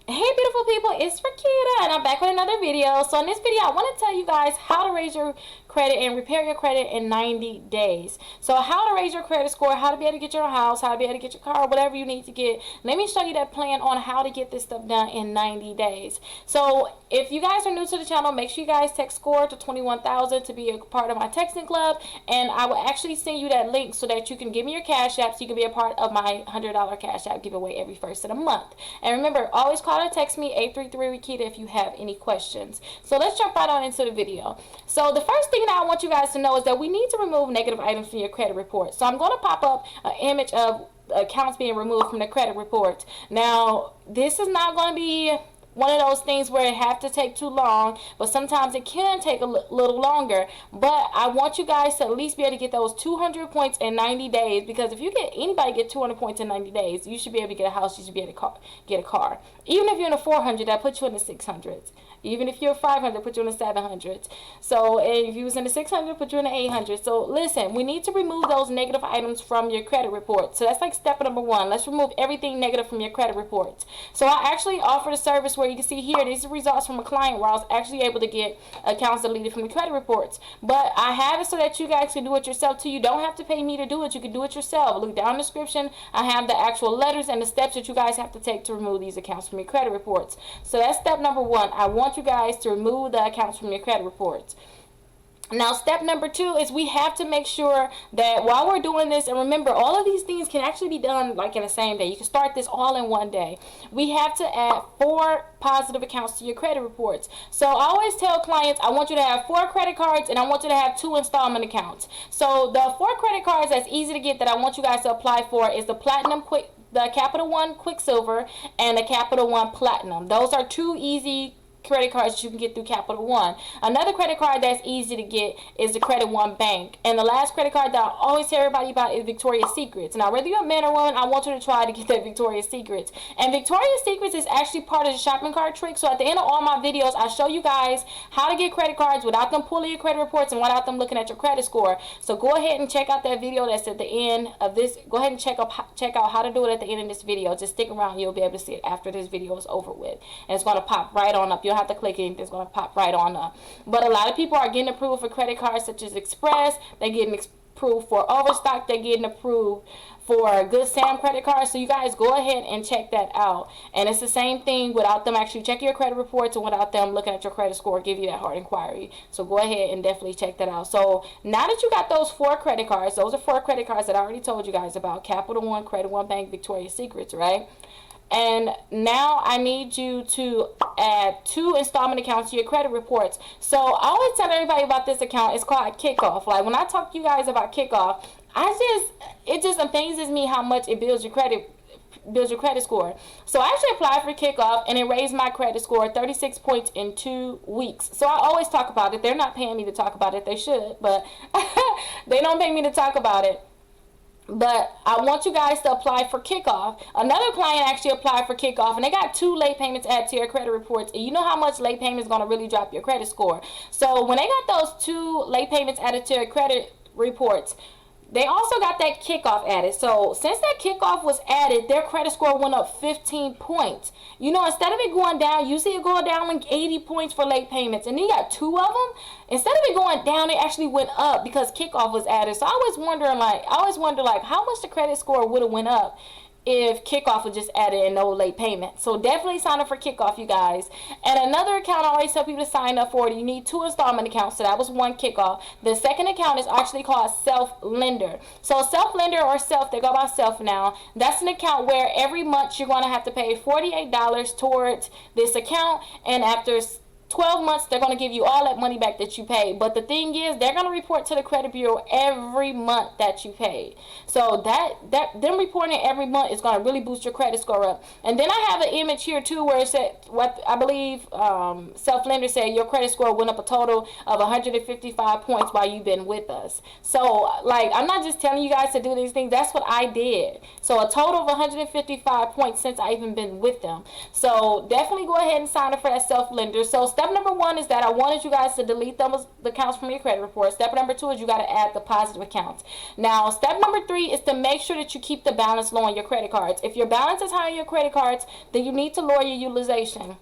Hey beautiful people, it's Rickita and I'm back with another video. So in this video I want to tell you guys how to raise your credit and repair your credit in 90 days. So how to raise your credit score, how to be able to get your house, how to be able to get your car, whatever you need to get. Let me show you that plan on how to get this stuff done in 90 days. So if you guys are new to the channel, make sure you guys text SCORE to 21,000 to be a part of my texting club, and I will actually send you that link so that you can give me your cash app so you can be a part of my $100 cash app giveaway every first of the month. And remember, always call or text me 833-RICKITA if you have any questions. So let's jump right on into the video. So the first thing that I want you guys to know is that we need to remove negative items from your credit report. So I'm going to pop up an image of accounts being removed from the credit report. Now, this is not going to be one of those things where it have to take too long, but sometimes it can take a little longer. But I want you guys to at least be able to get those 200 points in 90 days, because if you get anybody get 200 points in 90 days, you should be able to get a house, you should be able to get a car. Even if you're in the 400, that puts you in the 600s. Even if you're 500, put you in the 700s. So if you was in the 600, put you in the 800s. So listen, we need to remove those negative items from your credit report. So that's like step number one. Let's remove everything negative from your credit reports. So I actually offered a service where you can see here, these are results from a client where I was actually able to get accounts deleted from the credit reports. But I have it so that you guys can do it yourself too. You don't have to pay me to do it. You can do it yourself. Look down in the description. I have the actual letters and the steps that you guys have to take to remove these accounts from your credit reports. So that's step number one. I want you guys to remove the accounts from your credit reports. Now, step number two is we have to make sure that while we're doing this, and remember, all of these things can actually be done like in the same day. You can start this all in one day. We have to add 4 positive accounts to your credit reports. So I always tell clients, I want you to have 4 credit cards and I want you to have 2 installment accounts. So the 4 credit cards that's easy to get that I want you guys to apply for is the Capital One Quicksilver and the Capital One Platinum. Those are 2 easy credit cards that you can get through Capital One. Another credit card that's easy to get is the Credit One Bank. And the last credit card that I always tell everybody about is Victoria's Secrets. Now, whether you're a man or woman, I want you to try to get that Victoria's Secrets. And Victoria's Secrets is actually part of the shopping cart trick. So at the end of all my videos, I show you guys how to get credit cards without them pulling your credit reports and without them looking at your credit score. So go ahead and check out that video that's at the end of this. Go ahead and check out how to do it at the end of this video. Just stick around. You'll be able to see it after this video is over with. And it's going to pop right on up. You'll have to click it. It's going to pop right on up. But a lot of people are getting approved for credit cards such as Express. They're getting approved for Overstock. They're getting approved for Good Sam credit cards. So you guys go ahead and check that out. And it's the same thing without them actually checking your credit reports and without them looking at your credit score, give you that hard inquiry. So go ahead and definitely check that out. So now that you got those 4 credit cards, those are 4 credit cards that I already told you guys about: Capital One, Credit One Bank, Victoria's Secrets, right? And now I need you to add 2 installment accounts to your credit reports. So I always tell everybody about this account. It's called Kickoff. Like when I talk to you guys about Kickoff, it just amazes me how much it builds your credit score. So I actually applied for Kickoff and it raised my credit score 36 points in 2 weeks. So I always talk about it. They're not paying me to talk about it. They should, but they don't pay me to talk about it. But I want you guys to apply for Kickoff. Another client actually applied for Kickoff and they got 2 late payments added to your credit reports. And you know how much late payment is going to really drop your credit score. So when they got those 2 late payments added to your credit reports, they also got that Kickoff added. So since that Kickoff was added, their credit score went up 15 points. You know, instead of it going down, you see it going down like 80 points for late payments. And then you got 2 of them. Instead of it going down, it actually went up because Kickoff was added. So I always wonder like how much the credit score would have went up if Kickoff was just added and no late payment. So definitely sign up for Kickoff, you guys. And another account I always tell people to sign up for, you need 2 installment accounts. So that was 1 Kickoff. The second account is actually called Self Lender. So Self Lender, or Self, they go by Self now. That's an account where every month you're going to have to pay $48 towards this account, and after 12 months, they're going to give you all that money back that you paid. But the thing is, they're going to report to the credit bureau every month that you paid. So them reporting every month is going to really boost your credit score up. And then I have an image here too where it said, what I believe Self-Lender said, your credit score went up a total of 155 points while you've been with us. So like, I'm not just telling you guys to do these things. That's what I did. So a total of 155 points since I even been with them. So definitely go ahead and sign up for that Self-Lender. So step number 1 is that I wanted you guys to delete the accounts from your credit report. Step number 2 is you got to add the positive accounts. Now, step number 3 is to make sure that you keep the balance low on your credit cards. If your balance is high on your credit cards, then you need to lower your utilization.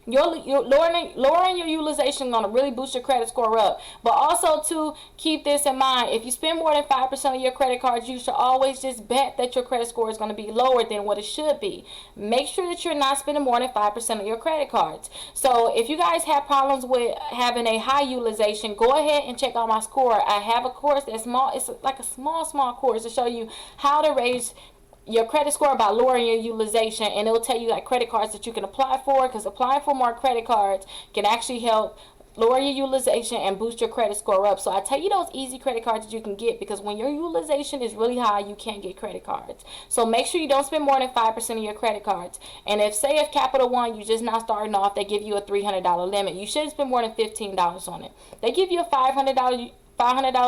You're lowering your utilization is going to really boost your credit score up. But also, to keep this in mind, if you spend more than 5% of your credit cards, you should always just bet that your credit score is going to be lower than what it should be. Make sure that you're not spending more than 5% of your credit cards. So if you guys have problems with having a high utilization, go ahead and check out my score. I have a course that's small. It's like a small course to show you how to raise your credit score by lowering your utilization, and it will tell you like credit cards that you can apply for, because applying for more credit cards can actually help lower your utilization and boost your credit score up. So I tell you those easy credit cards that you can get, because when your utilization is really high, you can't get credit cards. So make sure you don't spend more than 5% of your credit cards. And if Capital One, you're just not starting off, they give you a $300 limit. You shouldn't spend more than $15 on it. They give you a $500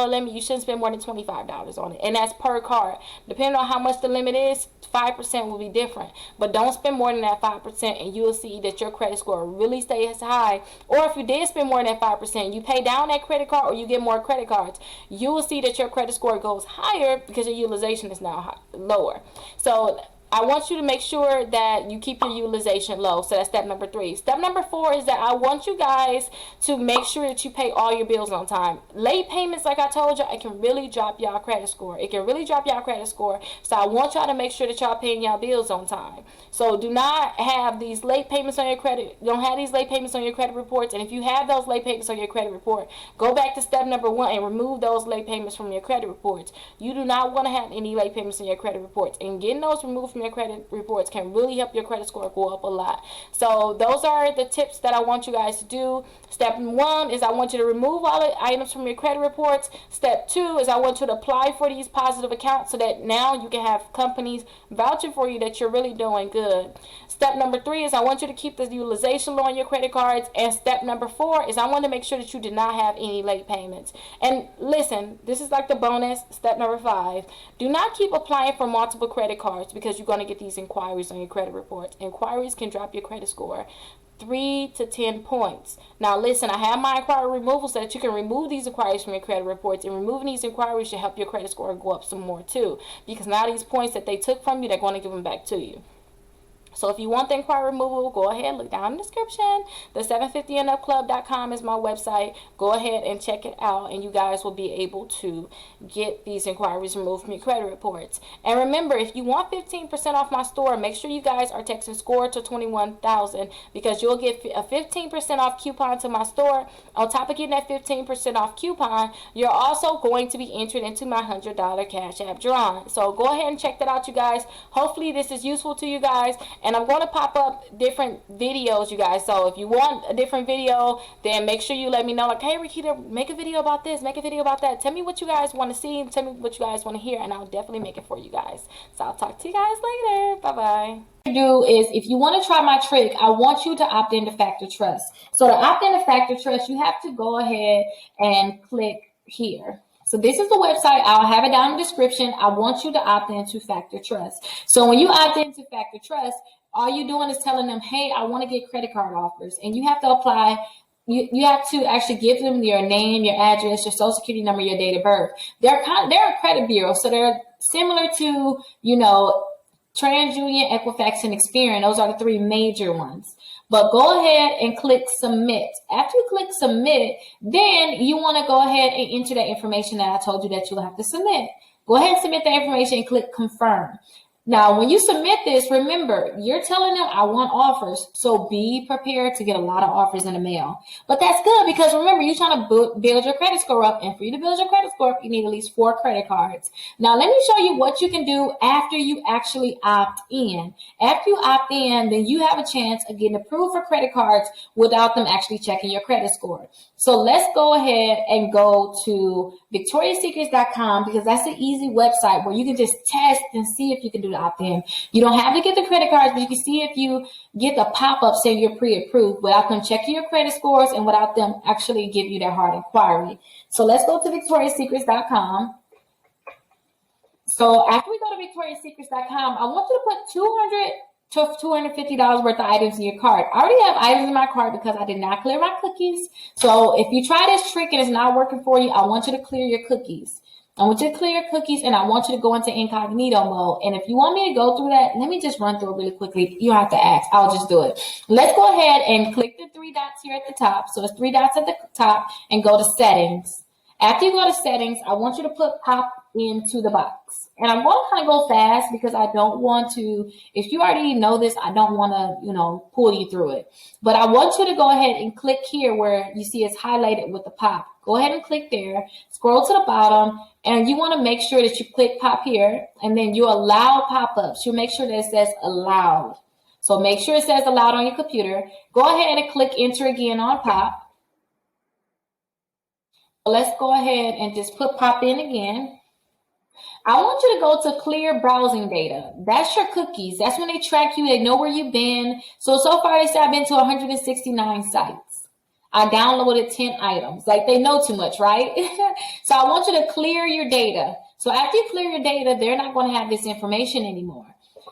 limit. You shouldn't spend more than $25 on it, and that's per card. Depending on how much the limit is, 5% will be different, but don't spend more than that 5%, and you will see that your credit score really stays high. Or if you did spend more than 5%, you pay down that credit card or you get more credit cards, you will see that your credit score goes higher because your utilization is now lower. So I want you to make sure that you keep your utilization low. So that's step number 3. Step number 4 is that I want you guys to make sure that you pay all your bills on time. Late payments, like I told you, it can really drop y'all credit score. It can really drop y'all credit score. So I want y'all to make sure that y'all paying y'all bills on time. So do not have these late payments on your credit. Don't have these late payments on your credit reports. And if you have those late payments on your credit report, go back to step number 1 and remove those late payments from your credit reports. You do not want to have any late payments in your credit reports. And getting those removed from your credit reports can really help your credit score go up a lot. So those are the tips that I want you guys to do. Step 1 is I want you to remove all the items from your credit reports. Step 2 is I want you to apply for these positive accounts so that now you can have companies vouching for you that you're really doing good. Step number 3 is I want you to keep the utilization low on your credit cards. And step number 4 is I want to make sure that you did not have any late payments. And listen, this is like the bonus. Step number 5. Do not keep applying for multiple credit cards, because you're going to get these inquiries on your credit reports. Inquiries can drop your credit score 3 to 10 points. Now listen, I have my inquiry removal so that you can remove these inquiries from your credit reports, and removing these inquiries should help your credit score go up some more too, because now these points that they took from you, they're going to give them back to you. So if you want the inquiry removal, go ahead, look down in the description. The 750andupclub.com is my website. Go ahead and check it out, and you guys will be able to get these inquiries removed from your credit reports. And remember, if you want 15% off my store, make sure you guys are texting SCORE to 21,000, because you'll get a 15% off coupon to my store. On top of getting that 15% off coupon, you're also going to be entered into my $100 Cash App drawing. So go ahead and check that out, you guys. Hopefully this is useful to you guys. And I'm going to pop up different videos, you guys. So if you want a different video, then make sure you let me know. Like, hey, Rickita, make a video about this. Make a video about that. Tell me what you guys want to see. Tell me what you guys want to hear. And I'll definitely make it for you guys. So I'll talk to you guys later. Bye-bye. Do is, if you want to try my trick, I want you to opt into Factor Trust. So to opt into Factor Trust, you have to go ahead and click here. So this is the website. I'll have it down in the description. I want you to opt into Factor Trust. So when you opt into Factor Trust, all you're doing is telling them, hey, I want to get credit card offers. And you have to apply. You have to actually give them your name, your address, your social security number, your date of birth. They're a credit bureau. So they're similar to, TransUnion, Equifax, and Experian. Those are the 3 major ones. But go ahead and click submit. After you click submit, then you want to go ahead and enter that information that I told you that you'll have to submit. Go ahead and submit the information and click confirm. Now, when you submit this, remember, you're telling them I want offers. So be prepared to get a lot of offers in the mail. But that's good, because remember, you're trying to build your credit score up. And for you to build your credit score up, you need at least 4 credit cards. Now, let me show you what you can do after you actually opt in. After you opt in, then you have a chance of getting approved for credit cards without them actually checking your credit score. So let's go ahead and go to victoriassecrets.com, because that's an easy website where you can just test and see if you can do the opt-in. You don't have to get the credit cards, but you can see if you get the pop-up saying you're pre-approved without them checking your credit scores and without them actually give you that hard inquiry. So let's go to victoriassecrets.com. So after we go to victoriassecrets.com, I want you to put $250 worth of items in your cart. I already have items in my cart because I did not clear my cookies. So if you try this trick and it's not working for you, I want you to clear your cookies. I want you to clear your cookies, and I want you to go into incognito mode. And if you want me to go through that, let me just run through it really quickly. You don't have to ask. I'll just do it. Let's go ahead and click the three dots here at the top. So it's three dots at the top, and go to settings. After you go to settings, I want you to put pop into the box. And I'm going to kind of go fast because I don't want to, if you already know this, I don't want to, pull you through it. But I want you to go ahead and click here where you see it's highlighted with the pop. Go ahead and click there, scroll to the bottom, and you want to make sure that you click pop here, and then you allow pop-ups. You make sure that it says allowed. So make sure it says allowed on your computer. Go ahead and click enter again on pop. Let's go ahead and just put pop in again. I want you to go to clear browsing data. That's your cookies. That's when they track you. They know where you've been. So far they say I've been to 169 sites. I downloaded 10 items. Like, they know too much, right? So I want you to clear your data. So after you clear your data, they're not going to have this information anymore.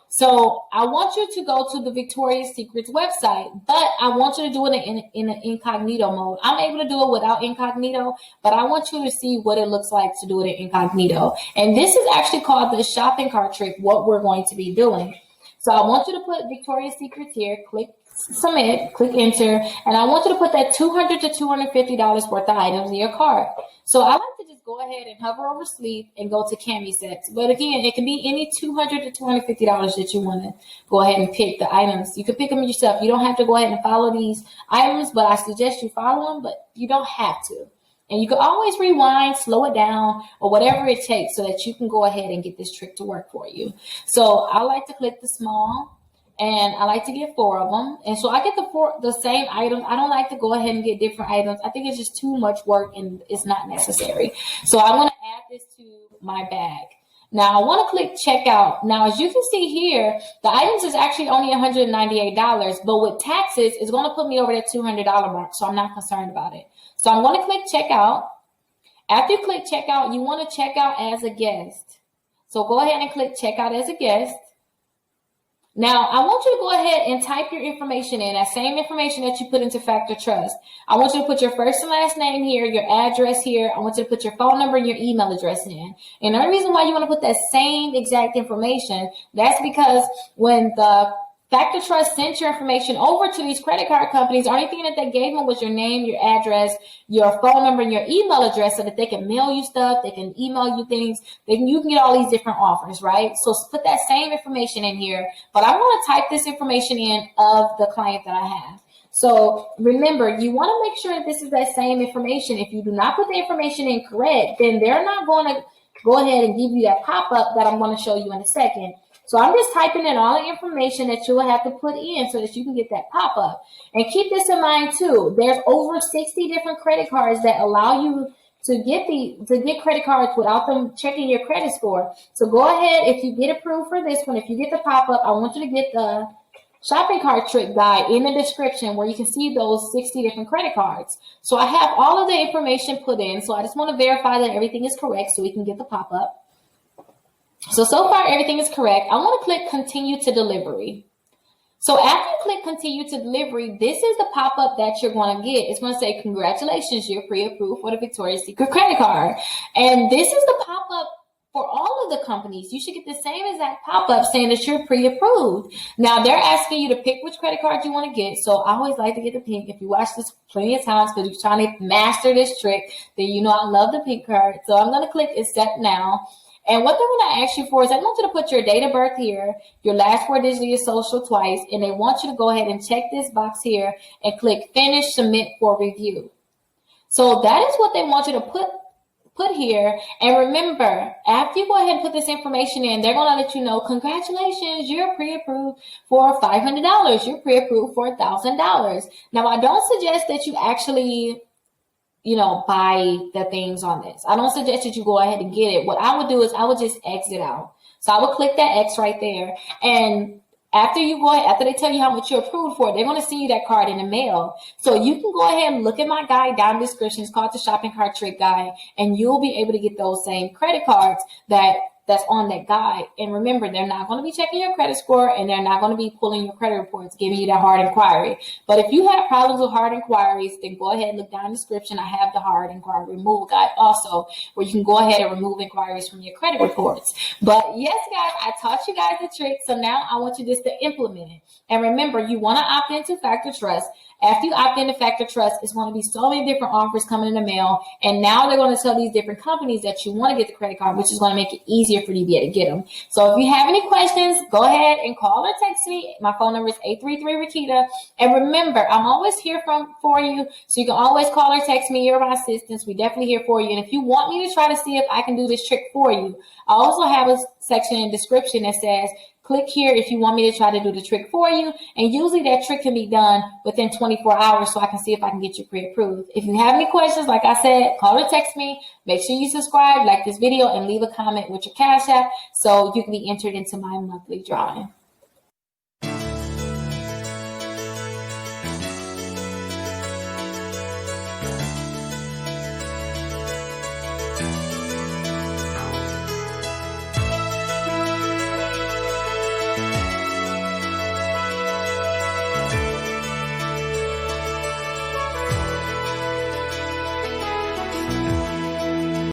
So I want you to go to the Victoria's Secrets website, but I want you to do it in an incognito mode. I'm able to do it without incognito, but I want you to see what it looks like to do it in incognito. And this is actually called the shopping cart trick, what we're going to be doing. So I want you to put Victoria's Secrets here, click submit, click enter, and I want you to put that $200 to $250 worth of items in your cart. So I like to just go ahead and hover over sleep and go to cami sets. But again, it can be any $200 to $250 that you want to go ahead and pick the items. You can pick them yourself. You don't have to go ahead and follow these items, but I suggest you follow them, but you don't have to. And you can always rewind, slow it down, or whatever it takes so that you can go ahead and get this trick to work for you. So I like to click the small, and I like to get 4 of them. And so I get the same items. I don't like to go ahead and get different items. I think it's just too much work and it's not necessary. So I want to add this to my bag. Now I want to click checkout. Now, as you can see here, the items is actually only $198, but with taxes, it's going to put me over that $200 mark. So I'm not concerned about it. So I'm going to click checkout. After you click checkout, you want to check out as a guest. So go ahead and click checkout as a guest. Now, I want you to go ahead and type your information in, that same information that you put into Factor Trust. I want you to put your first and last name here, your address here. I want you to put your phone number and your email address in. And the only reason why you want to put that same exact information, that's because when the Factor Trust sent your information over to these credit card companies, the only thing that they gave them was your name, your address, your phone number, and your email address so that they can mail you stuff, they can email you things, you can get all these different offers, right? So put that same information in here, but I'm going to type this information in of the client that I have. So remember, you want to make sure that this is that same information. If you do not put the information in correct, then they're not going to go ahead and give you that pop-up that I'm going to show you in a second. So I'm just typing in all the information that you will have to put in so that you can get that pop-up. And keep this in mind too. There's over 60 different credit cards that allow you to get credit cards without them checking your credit score. So go ahead, if you get approved for this one, if you get the pop-up, I want you to get the shopping cart trick guide in the description where you can see those 60 different credit cards. So I have all of the information put in. So I just want to verify that everything is correct so we can get the pop-up. So far, everything is correct. I want to click continue to delivery. So after you click continue to delivery, this is the pop-up that you're going to get. It's going to say, congratulations, you're pre-approved for the Victoria's Secret credit card. And this is the pop-up for all of the companies. You should get the same exact pop-up saying that you're pre-approved. Now, they're asking you to pick which credit card you want to get. So I always like to get the pink. If you watch this plenty of times because you're trying to master this trick, then you know I love the pink card. So I'm going to click accept now. And what they're going to ask you for is they want you to put your date of birth here, your last 4 digits of your social twice, and they want you to go ahead and check this box here and click finish, submit for review. So that is what they want you to put here. And remember, after you go ahead and put this information in, they're going to let you know, congratulations, you're pre-approved for $500. You're pre-approved for $1,000. Now, I don't suggest that you actually buy the things on this. I don't suggest that you go ahead and get it. What I would do is I would just exit out. So I would click that X right there. And after they tell you how much you're approved for, they're going to send you that card in the mail. So you can go ahead and look at my guide down in the description. It's called the Shopping Cart Trick Guide. And you'll be able to get those same credit cards that that's on that guide. And remember, they're not going to be checking your credit score, and they're not going to be pulling your credit reports, giving you that hard inquiry. But if you have problems with hard inquiries, then go ahead and look down in the description. I have the hard inquiry removal guide also, where you can go ahead and remove inquiries from your credit reports. But yes, guys, I taught you guys the trick. So now I want you just to implement it. And remember, you want to opt into Factor Trust. After you opt into Factor Trust, it's going to be so many different offers coming in the mail. And now they're going to tell these different companies that you want to get the credit card, which is going to make it easier for you to be able to get them. So if you have any questions, go ahead and call or text me. My phone number is 833-Rickita. And remember, I'm always here for you. So you can always call or text me. You're my assistants. We're definitely here for you. And if you want me to try to see if I can do this trick for you, I also have a section in the description that says, click here if you want me to try to do the trick for you. And usually that trick can be done within 24 hours so I can see if I can get you pre-approved. If you have any questions, like I said, call or text me. Make sure you subscribe, like this video, and leave a comment with your Cash App so you can be entered into my monthly drawing.